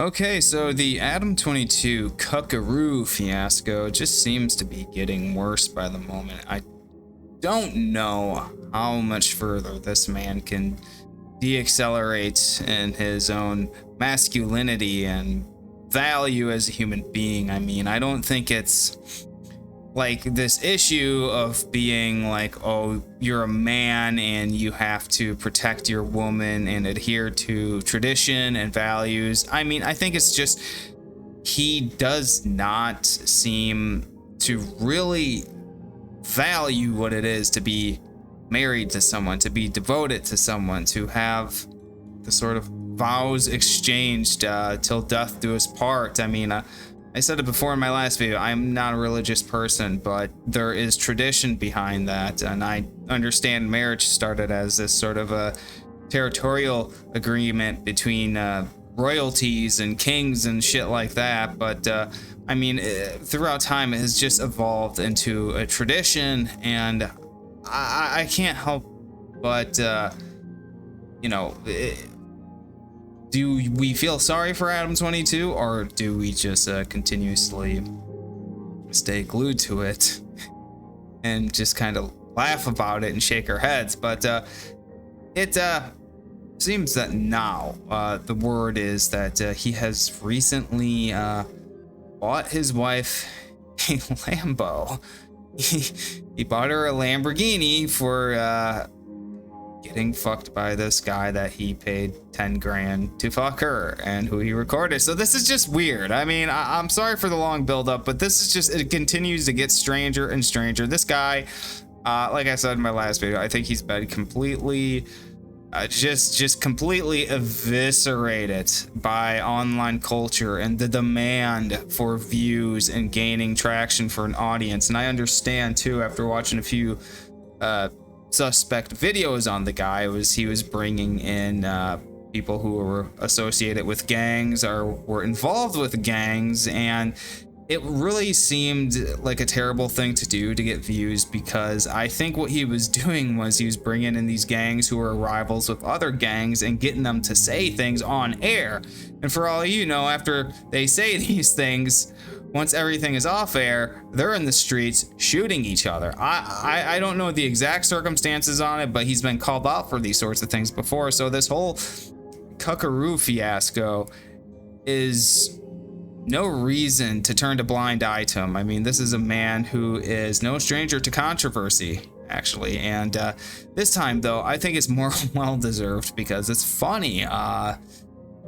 Okay, so the Adam22 Cuckaroo fiasco just seems to be getting worse by the moment. I don't know how much further this man can deaccelerate in his own masculinity and value as a human being. I mean, I don't think it's like this issue of being like, oh, you're a man and you have to protect your woman and adhere to tradition and values. I mean, I think it's just he does not seem to really value what it is to be married to someone, to be devoted to someone, to have the sort of vows exchanged till death do us part. I mean, I said it before in my last video, I'm not a religious person, but there is tradition behind that, and I understand marriage started as this sort of a territorial agreement between royalties and kings and shit like that, but I mean, throughout time it has just evolved into a tradition, and I can't help but you know, do we feel sorry for Adam22, or do we just continuously stay glued to it and just kind of laugh about it and shake our heads? But it seems that now the word is that he has recently bought his wife a Lambo. He bought her a Lamborghini for getting fucked by this guy that he paid 10 grand to fuck her and who he recorded. So this is just weird. I mean, I'm sorry for the long buildup, but this is just, it continues to get stranger and stranger. This guy, like I said in my last video, I think he's been completely just completely eviscerated by online culture and the demand for views and gaining traction for an audience. And I understand too, after watching a few suspect videos on the guy, he was bringing in people who were associated with gangs or were involved with gangs, and it really seemed like a terrible thing to do to get views, because I think what he was doing was he was bringing in these gangs who were rivals with other gangs and getting them to say things on air. And for all you know, after they say these things, once everything is off air, they're in the streets shooting each other. I don't know the exact circumstances on it, but he's been called out for these sorts of things before. So this whole Cuckaroo fiasco is no reason to turn a blind eye to him. I mean, this is a man who is no stranger to controversy, actually. And this time, though, I think it's more well-deserved because it's funny.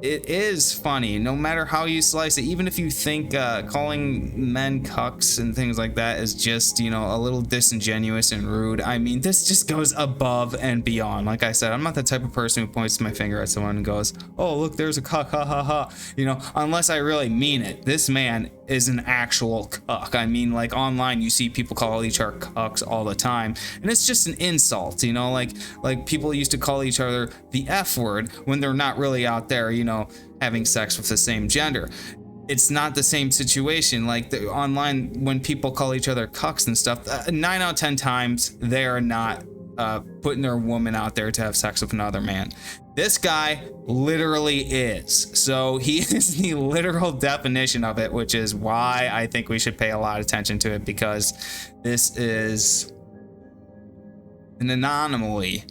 It is funny, no matter how you slice it. Even if you think calling men cucks and things like that is just, you know, a little disingenuous and rude, I mean, this just goes above and beyond. Like I said, I'm not the type of person who points my finger at someone and goes, oh, look, there's a cuck, ha ha ha, you know, unless I really mean it. This man is an actual cuck. I mean, like online, you see people call each other cucks all the time, and it's just an insult, you know, like people used to call each other the F word when they're not really out there, you know, having sex with the same gender. It's not the same situation. Like online, when people call each other cucks and stuff, 9 out of 10 times they are not putting their woman out there to have sex with another man. This guy literally is. So he is the literal definition of it, which is why I think we should pay a lot of attention to it, because this is an anomaly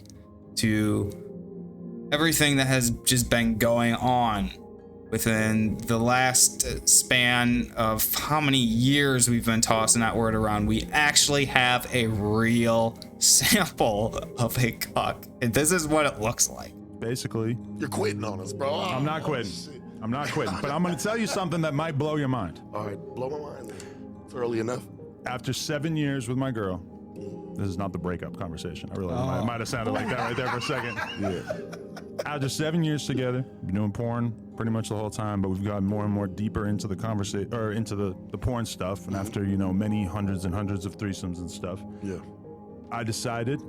to everything that has just been going on within the last span of how many years we've been tossing that word around. We actually have a real sample of a cuck, and this is what it looks like. Basically, you're quitting on us, bro. I'm not quitting. I'm not quitting, but I'm going to tell you something that might blow your mind. All right, blow my mind then. It's early enough. After 7 years with my girl, this is not the breakup conversation. I really might have sounded like that right there for a second. Yeah. After 7 years together, been doing porn pretty much the whole time, but we've gotten more and more deeper into the conversation, or into the porn stuff. And after, you know, many hundreds and hundreds of threesomes and stuff, I decided,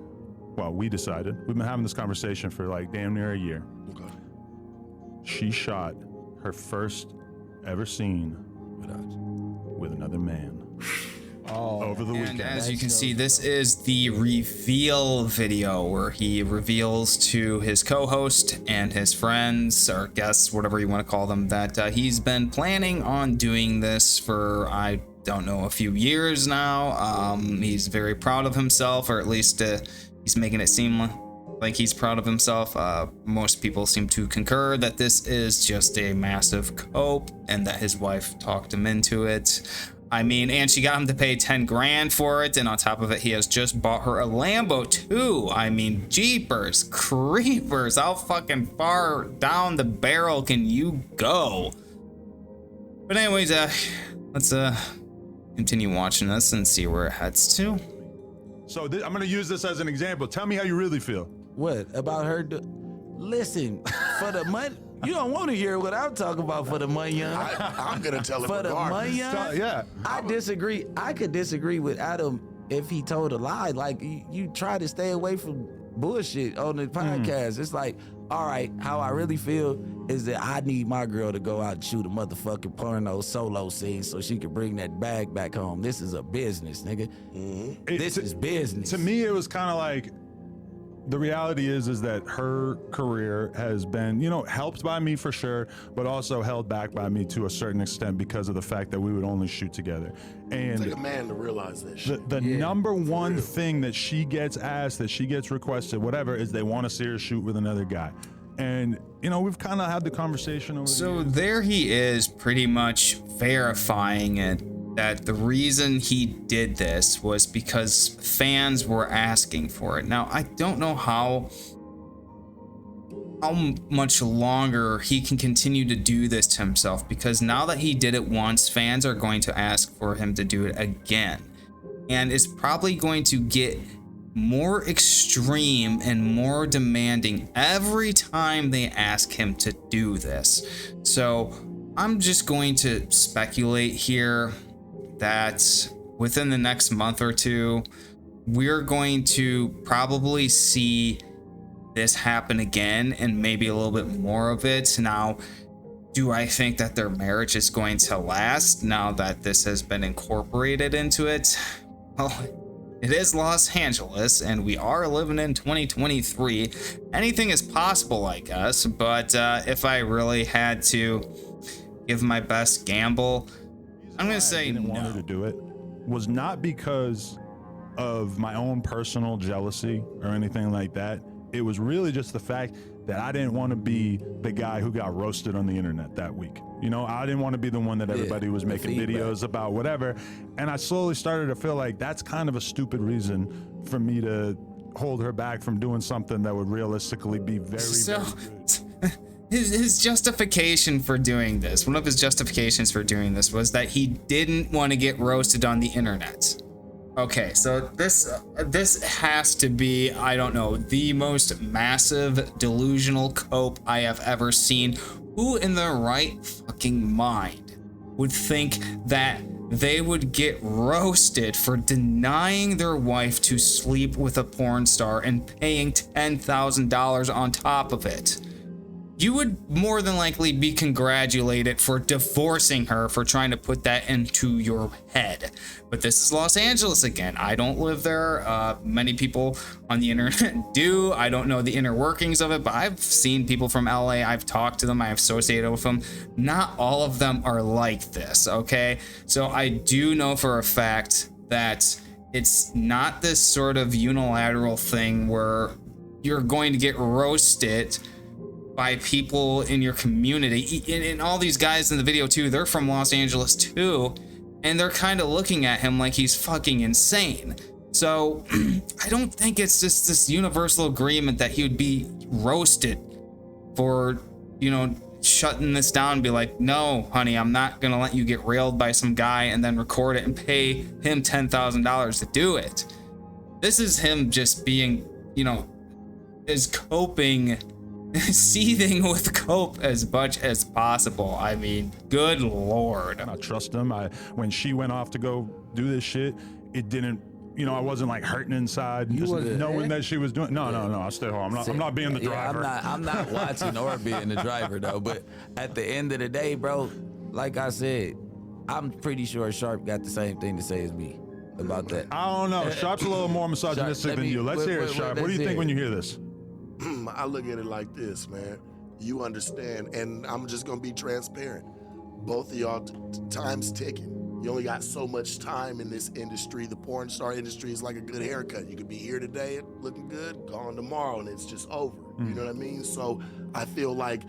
well, we decided, we've been having this conversation for like damn near a year. Okay. She shot her first ever scene with another man. over the And weekend. as you can see, this is the reveal video where he reveals to his co-host and his friends or guests, whatever you want to call them, that he's been planning on doing this for, I don't know, a few years now. He's very proud of himself, or at least he's making it seem like he's proud of himself. Most people seem to concur that this is just a massive cope and that his wife talked him into it. I mean, and she got him to pay 10 grand for it, and on top of it, he has just bought her a Lambo too. I mean, jeepers creepers, how fucking far down the barrel can you go? But anyways, let's continue watching this and see where it heads to. So I'm gonna use this as an example. Tell me how you really feel. What about her? Listen, for the money, you don't want to hear what I'm talking about for the money, young. I'm gonna tell him For the money, young. Yeah. I disagree. I could disagree with Adam if he told a lie. Like you try to stay away from bullshit on the podcast. It's like, all right, how I really feel is that I need my girl to go out and shoot a motherfucking porno solo scene so she can bring that bag back home. This is a business, nigga. This is business. To me, it was kind of like, the reality is that her career has been, helped by me for sure, but also held back by me to a certain extent because of the fact that we would only shoot together. And Take a man to realize this shit. the number one thing that she gets asked, that she gets requested, whatever, is they want to see her shoot with another guy. And, we've kind of had the conversation over So the years. there he is, pretty much verifying it, that the reason he did this was because fans were asking for it. Now, I don't know how much longer he can continue to do this to himself, because now that he did it once, fans are going to ask for him to do it again. And it's probably going to get more extreme and more demanding every time they ask him to do this. So I'm just going to speculate here that within the next month or two, we're going to probably see this happen again, and maybe a little bit more of it. Now, do I think that their marriage is going to last now that this has been incorporated into it? Well, it is Los Angeles, and we are living in 2023. Anything is possible, I guess, but if I really had to give my best gamble, I'm going to say I didn't want her to do it was not because of my own personal jealousy or anything like that. It was really just the fact that I didn't want to be the guy who got roasted on the internet that week. I didn't want to be the one that everybody was making videos about, whatever. And I slowly started to feel like that's kind of a stupid reason for me to hold her back from doing something that would realistically be very, very good. His justification for doing this, one of his justifications for doing this, was that he didn't want to get roasted on the internet. Okay, so this has to be, I don't know, the most massive delusional cope I have ever seen. Who in their right fucking mind would think that they would get roasted for denying their wife to sleep with a porn star and paying $10,000 on top of it? You would more than likely be congratulated for divorcing her for trying to put that into your head. But this is Los Angeles again. I don't live there. Many people on the internet do. I don't know the inner workings of it, but I've seen people from LA. I've talked to them. I've associated with them. Not all of them are like this, okay? So I do know for a fact that it's not this sort of unilateral thing where you're going to get roasted by people in your community. And all these guys in the video too, they're from Los Angeles too, and they're kind of looking at him like he's fucking insane. So I don't think it's just this universal agreement that he would be roasted for, shutting this down and be like, no, honey, I'm not gonna let you get railed by some guy and then record it and pay him $10,000 to do it. This is him just being, is coping, seething with cope as much as possible. I mean, good Lord. I trust him. When she went off to go do this shit, it didn't, I wasn't like hurting inside, just knowing that she was doing. No, I stay home. I'm not being the driver. I'm not watching or being the driver though. But at the end of the day, bro, like I said, I'm pretty sure Sharp got the same thing to say as me. about that. I don't know. Sharp's a little more misogynistic Sharp, than you. Let's hear it, wait, Sharp. What do you let's think hear when it. you hear this? I look at it like this, man. You understand, and I'm just gonna be transparent. Both of y'all, time's ticking. You only got so much time in this industry. The porn star industry is like a good haircut. You could be here today looking good, gone tomorrow, and it's just over. You know what I mean? So I feel like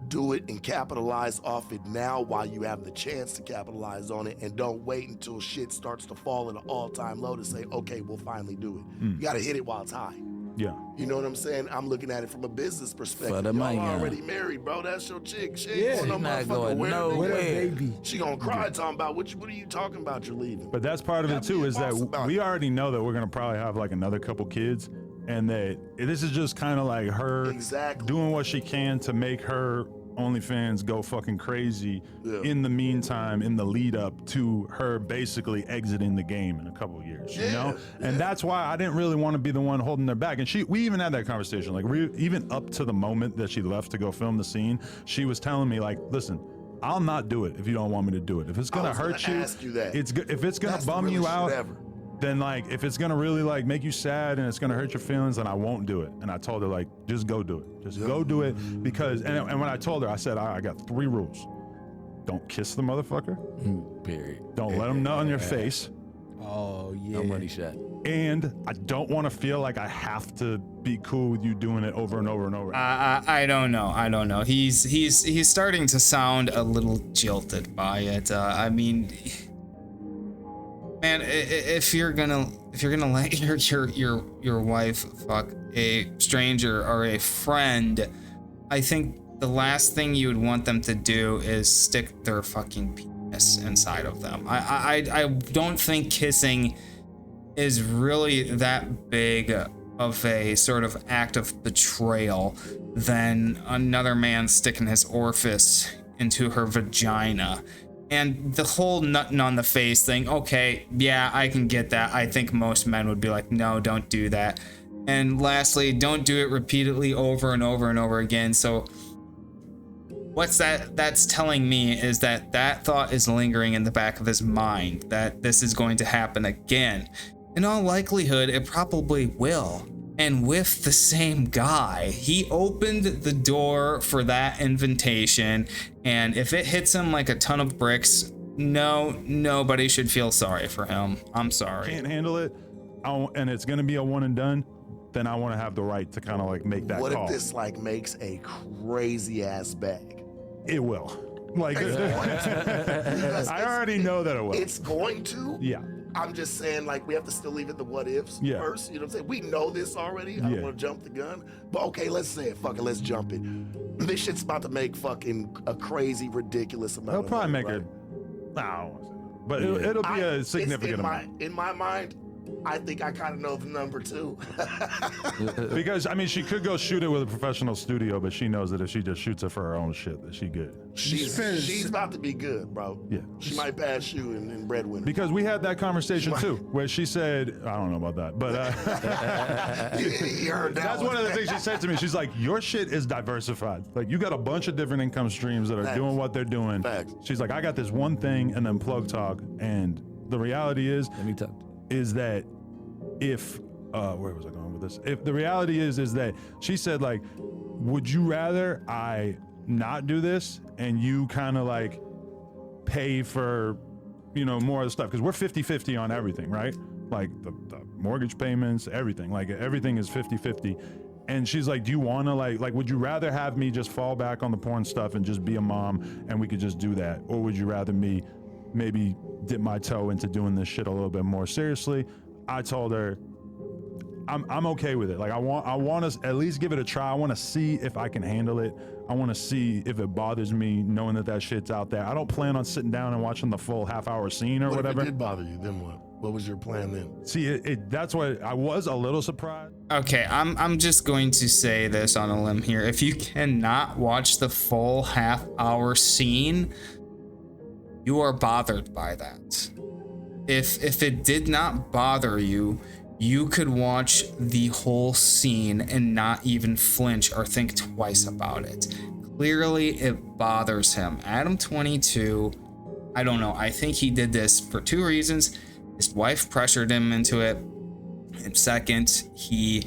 do it and capitalize off it now while you have the chance to capitalize on it, and don't wait until shit starts to fall at an all-time low to say, okay, we'll finally do it. You gotta hit it while it's high. Yeah. You know what I'm saying? I'm looking at it from a business perspective. For the Y'all money, already married, bro. That's your chick. She ain't Yeah. going no She's not motherfucking going where, nowhere. nigga. Baby. She gonna cry talking about what are you talking about? You're leaving. But that's part of it Gotta too, be a is that boss about we it. already know that we're gonna probably have like another couple kids, and that this is just kind of like her Exactly. doing what she can to make her OnlyFans go fucking crazy. Yeah. In the meantime, in the lead up to her basically exiting the game in a couple of years, you know. And that's why I didn't really want to be the one holding her back. And we even had that conversation, like even up to the moment that she left to go film the scene, she was telling me like, listen, I'll not do it if you don't want me to do it. If it's gonna I was gonna hurt you, ask you that. if it's gonna That's the bum you realest out, shit ever. then like if it's gonna really like make you sad and it's gonna hurt your feelings, then I won't do it. And I told her like, just go do it. Just go do it, because and when I told her, I said I got 3 rules. Don't kiss the motherfucker. Period. Don't let him nut on your face. Oh yeah. No money shot. And I don't want to feel like I have to be cool with you doing it over and over and over. I don't know. He's starting to sound a little jilted by it. I mean, man, if you're gonna let your wife fuck a stranger or a friend, I think the last thing you would want them to do is stick their fucking penis inside of them. I don't think kissing is really that big of a sort of act of betrayal than another man sticking his orifice into her vagina. And the whole nutting on the face thing, okay, yeah, I can get that. I think most men would be like, no, don't do that. And lastly, don't do it repeatedly over and over and over again. So what's that's telling me is that thought is lingering in the back of his mind, that this is going to happen again. In all likelihood, it probably will. And with the same guy. He opened the door for that invitation, and if it hits him like a ton of bricks, nobody should feel sorry for him. I'm sorry. Can't handle it, and it's gonna be a one and done, then I want to have the right to kind of like make that What call. if this like makes a crazy ass bag? It will. Like, I already know that it will. It's going to. Yeah. I'm just saying, like, we have to still leave it the what ifs Yeah. first. You know what I'm saying? We know this already. I don't Yeah. want to jump the gun. But okay, let's say it. Fuck it, let's jump it. This shit's about to make fucking a crazy, ridiculous amount They'll of probably money, make right? it. I don't want to say that. But it'll be a it's significant amount. In my mind, I think I kind of know the number too. Because I mean, she could go shoot it with a professional studio, but she knows that if she just shoots it for her own shit, that she good. She's about to be good, bro. Yeah. She might pass you in breadwinner. Because we had that conversation too, where she said, I don't know about that, but You heard that that's one of the things she said to me. She's like, your shit is diversified. Like, you got a bunch of different income streams that are Facts. doing what they're doing. Facts. She's like, I got this one thing and then plug talk. And the reality is, Let me talk. is that if where was I going with this? If the reality is that she said, like, would you rather I not do this and you kind of like pay for, you know, more of the stuff? Because we're 50-50 on everything, right? Like the mortgage payments, everything. Like everything is 50-50. And she's like, do you want to like, would you rather have me just fall back on the porn stuff and just be a mom and we could just do that? Or would you rather me maybe dip my toe into doing this shit a little bit more seriously? I told her, I'm okay with it. Like I want to at least give it a try. I want to see if I can handle it. I want to see if it bothers me knowing that shit's out there. I don't plan on sitting down and watching the full half-hour scene or What whatever. if it did bother you? Then what? What was your plan then? See, that's why I was a little surprised. Okay, I'm just going to say this on a limb here. If you cannot watch the full half-hour scene, you are bothered by that. If it did not bother you, you could watch the whole scene and not even flinch or think twice about it. Clearly, it bothers him. Adam22, I don't know. I think he did this for 2 reasons. His wife pressured him into it. And second, he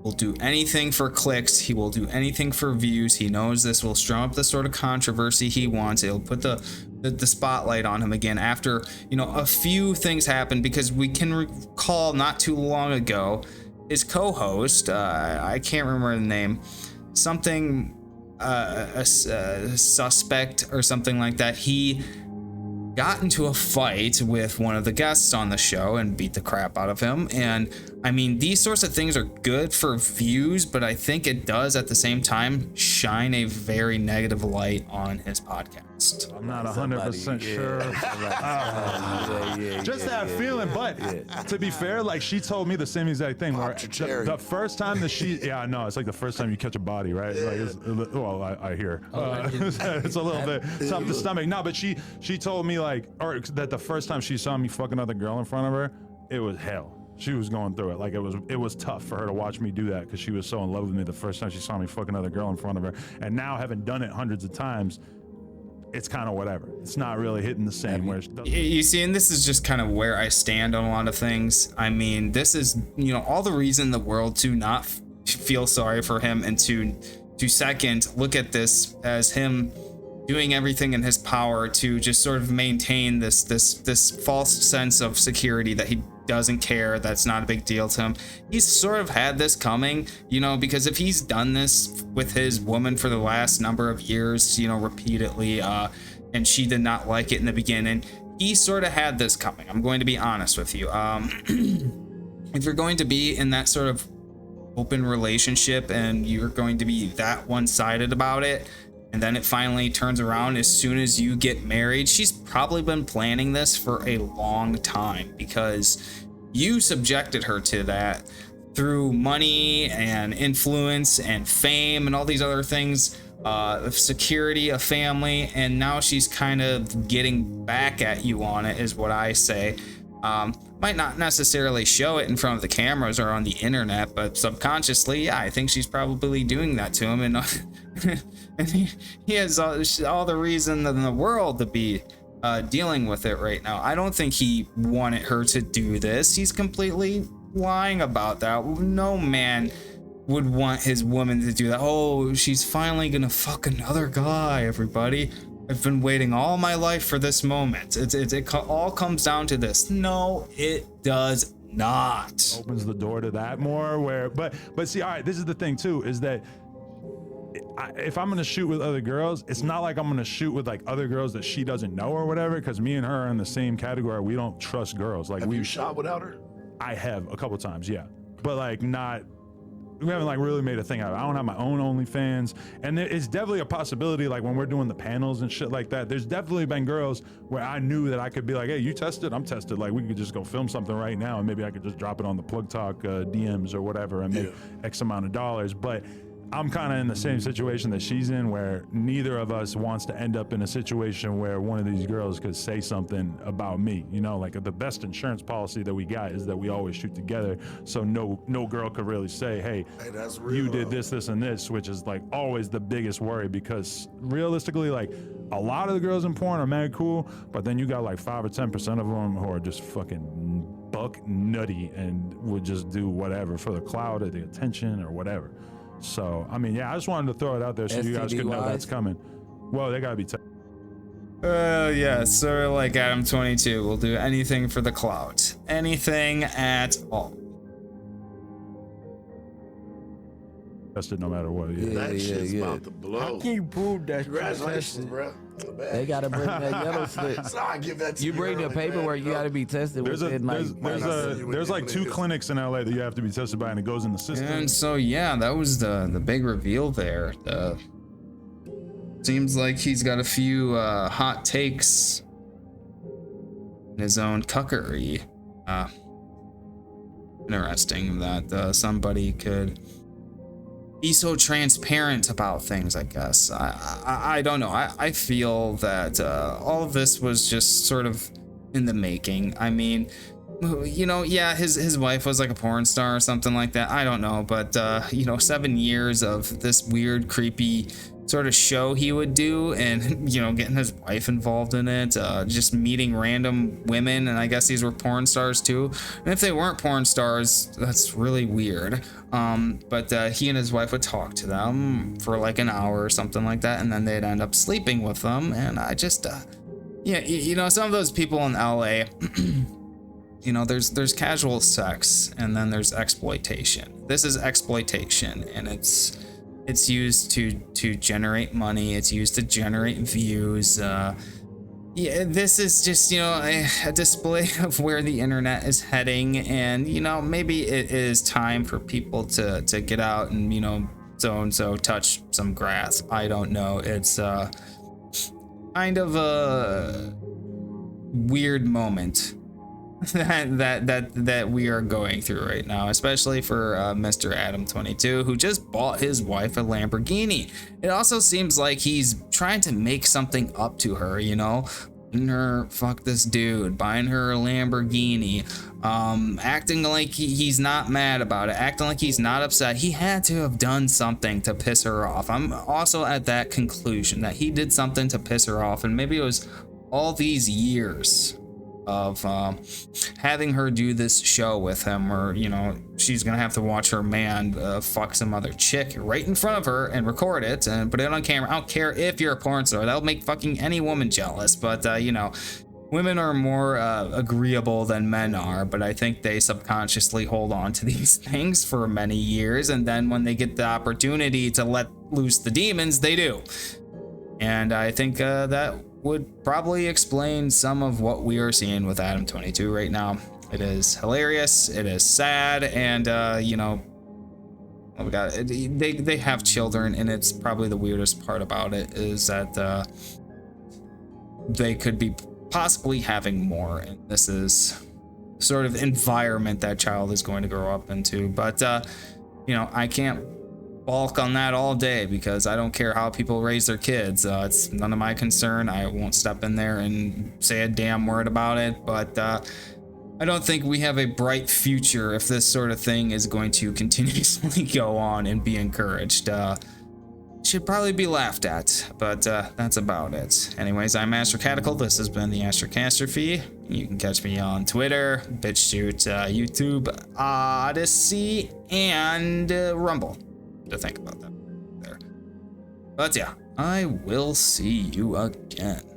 will do anything for clicks. He will do anything for views. He knows this will strum up the sort of controversy he wants. It'll put the spotlight on him again after, you know, a few things happen, because we can recall not too long ago, his co-host, I can't remember the name, something, a suspect or something like that. He got into a fight with one of the guests on the show and beat the crap out of him. And I mean, these sorts of things are good for views, but I think it does at the same time shine a very negative light on his podcast. I'm not 100% sure. Just that feeling, but to be fair, like, she told me the same exact thing. Where the first time that I know, it's like the first time you catch a body, right? Like, well, I hear it's a little bit tough to stomach. No, but she told me, like, or that the first time she saw me fuck another girl in front of her, it was hell. She was going through it. Like, it was tough for her to watch me do that, because she was so in love with me the first time she saw me fuck another girl in front of her. And now, having done it hundreds of times, it's kind of whatever. It's not really hitting the same. Where you see, and this is just kind of where I stand on a lot of things. I mean, this is, you know, all the reason in the world to not feel sorry for him, and to second, look at this as him doing everything in his power to just sort of maintain this false sense of security that he doesn't care, that's not a big deal to him. He's sort of had this coming, you know, because if he's done this with his woman for the last number of years, you know, repeatedly, and she did not like it in the beginning, he sort of had this coming. I'm going to be honest with you. If you're going to be in that sort of open relationship and you're going to be that one-sided about it, and then it finally turns around as soon as you get married, she's probably been planning this for a long time, because you subjected her to that through money and influence and fame and all these other things, of security, a family, and now she's kind of getting back at you on it, is what I say. Might not necessarily show it in front of the cameras or on the internet, but subconsciously, yeah, I think she's probably doing that to him. And he has all the reason in the world to be dealing with it right now. I don't think he wanted her to do this. He's completely lying about that. No man would want his woman to do that. Oh, she's finally gonna fuck another guy, everybody. I've been waiting all my life for this moment. It all comes down to this. No, it does not. Opens the door to that more, but see, all right, this is the thing too, is that if I'm gonna shoot with other girls, it's not like I'm gonna shoot with like other girls that she doesn't know or whatever, because me and her are in the same category. We don't trust girls. Like, have you shot without her? I have a couple times, yeah, but like not. We haven't like really made a thing out of it. I don't have my own OnlyFans, and it's definitely a possibility. Like, when we're doing the panels and shit like that, there's definitely been girls where I knew that I could be like, hey, you tested? I'm tested. Like, we could just go film something right now, and maybe I could just drop it on the Plug Talk DMs or whatever and make X amount of dollars. But I'm kind of in the same situation that she's in, where neither of us wants to end up in a situation where one of these girls could say something about me. You know, like, the best insurance policy that we got is that we always shoot together, so no girl could really say, hey, that's real. You did this and this, which is like always the biggest worry, because realistically, like, a lot of the girls in porn are mad cool, but then you got like 5 or 10% of them who are just fucking buck nutty and would just do whatever for the clout or the attention or whatever. So, I mean, yeah, I just wanted to throw it out there so you guys could know that's coming. Well, they gotta be. Yeah, sort of like Adam22 will do anything for the clout. Anything at all. Tested no matter what. That shit's about to blow. How can you prove that? Congratulations, bro. They gotta bring that yellow slip. So I give that to You bring the paperwork, you gotta be tested within there's like 2 clinics in LA that you have to be tested by, and it goes in the system. And so, yeah, that was the big reveal there. Seems like he's got a few hot takes in his own cuckery. Interesting that somebody could be so transparent about things, I guess. I don't know. I feel that all of this was just sort of in the making. I mean, you know, yeah, his wife was like a porn star or something like that. I don't know, but you know, 7 years of this weird, creepy sort of show he would do, and you know, getting his wife involved in it, just meeting random women, and I guess these were porn stars too. And if they weren't porn stars, that's really weird. But he and his wife would talk to them for like an hour or something like that, and then they'd end up sleeping with them. And I just yeah, you know, some of those people in LA, you know, there's casual sex and then there's exploitation. This is exploitation, and it's used to generate money. It's used to generate views. Yeah, this is just, you know, a display of where the internet is heading, and you know, maybe it is time for people to get out and, you know, so and so touch some grass. I don't know. It's kind of a weird moment that we are going through right now, especially for Mr. Adam22, who just bought his wife a Lamborghini. It also seems like he's trying to make something up to her, you know, letting her fuck this dude, buying her a Lamborghini, acting like he's not mad about it, acting like he's not upset. He had to have done something to piss her off. I'm also at that conclusion that he did something to piss her off, and maybe it was all these years of having her do this show with him, or you know, she's gonna have to watch her man fuck some other chick right in front of her and record it and put it on camera. I don't care if you're a porn star, that'll make fucking any woman jealous, but you know, women are more agreeable than men are, but I think they subconsciously hold on to these things for many years, and then when they get the opportunity to let loose the demons, they do. And I think that would probably explain some of what we are seeing with Adam22 right now. It is hilarious, it is sad, and you know, oh my god, they have children, and it's probably the weirdest part about it is that they could be possibly having more, and this is sort of environment that child is going to grow up into. But you know, I can't balk on that all day because I don't care how people raise their kids. It's none of my concern. I won't step in there and say a damn word about it, but I don't think we have a bright future if this sort of thing is going to continuously go on and be encouraged. Should probably be laughed at, but that's about it. Anyways, I'm Astrocatical. This has been the Astrocastrophe. You can catch me on Twitter, BitChute, YouTube, Odyssey, and Rumble. To think about that there. But yeah, I will see you again.